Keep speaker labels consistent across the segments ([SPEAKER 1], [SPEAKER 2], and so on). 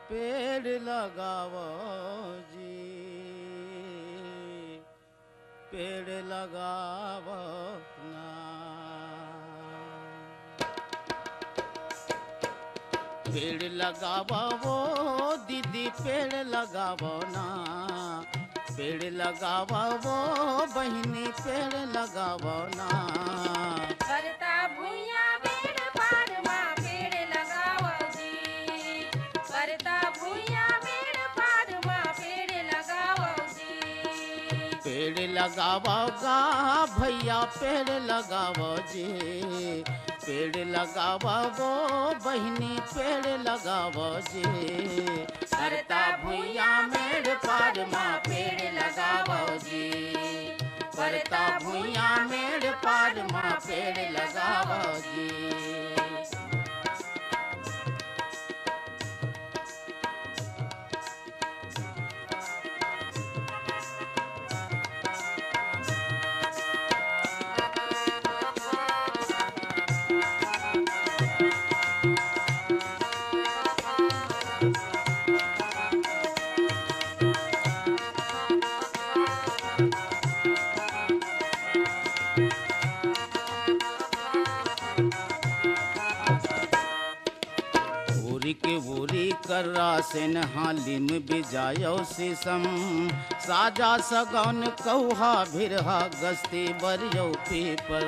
[SPEAKER 1] पेड़ लगावो जी, पेड़ लगावो ना। पेड़ लगावो वो दीदी, पेड़ लगावो ना। पेड़ लगावो वो बहिनी, पेड़ लगावो ना।
[SPEAKER 2] करता भुइया बेड़ पार माँ पेड़ लगावो जी। करता भुइया बेड़ पार माँ पेड़ लगावो जी।
[SPEAKER 1] पेड़ लगावोगा भैया, पेड़ लगावो जी। पेड़ लगावो वो बहिनी, पेड़ लगावो जी। करता भुइया मेड़ पार माँ पेड़ लगावो जी। करता भुइया मेड़ पार माँ पेड़ लगावो जी। के वोरी कर्रा से नहालिम बिजायो सीसम। साजा सगौन कौहा भिरहा गस्ती बरियो पीपर।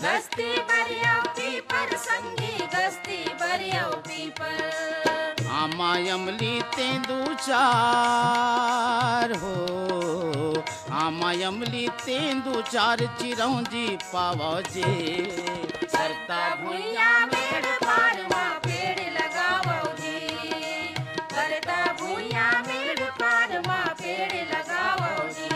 [SPEAKER 2] गस्ती बरियो पीपर संगी गस्ती बरियो पीपर।
[SPEAKER 1] आमायमली तेंदु चार हो। आमायमली तेंदु चार चिरौंजी पावो जी।
[SPEAKER 2] करता भुइया मेड़ पार माँ पेड़ लगावो जी। करता भुइया मेड़ पार माँ पेड़ लगावो जी।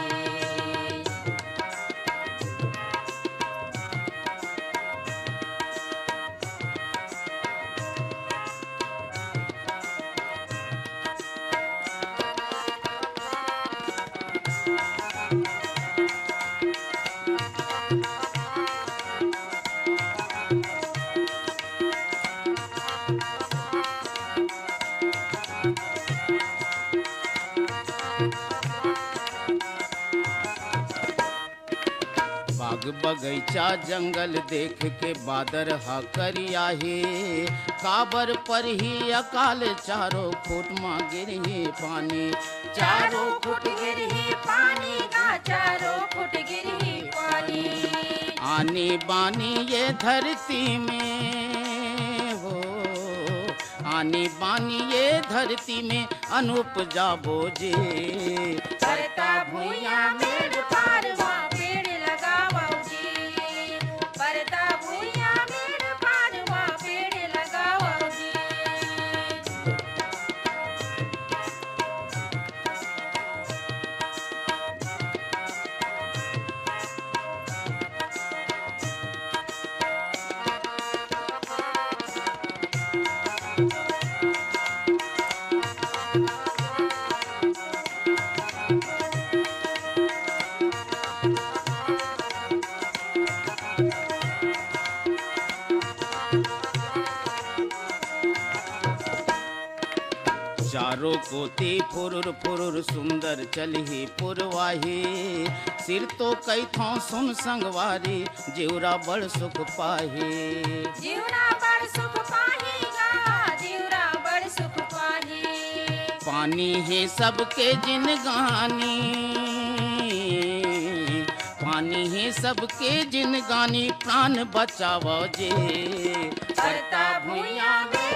[SPEAKER 1] बाग बगैचा जंगल देख के बादर हा करिया हे। काबर पर ही अकाल चारों फुट माँ गिरही पानी।
[SPEAKER 2] चारों फुट गिरही पानी का चारों फुट गिरही पानी।
[SPEAKER 1] आनी बानी ये धरती में हो। आनी बानी ये धरती में अनूप जाबो जी।
[SPEAKER 2] करता भुइया मेड़ पार माँ पेड़ लगावो जी। करता भुइया मेड़ पार माँ पेड़ लगावो जी।
[SPEAKER 1] चारों कोती फुरुर फुरुर सुंदर चलही पुरवाही। सिर तो कई थों सुन संगवारी, जिउरा बड़ सुख पाही।
[SPEAKER 2] जीवरा बड़ सुख पाहीगा जीवरा बड़ सुख पाही।
[SPEAKER 1] पानी है सबके जिनगानी। पानी है सबके जिनगानी, प्राण बचावो जी।
[SPEAKER 2] करता भुइया में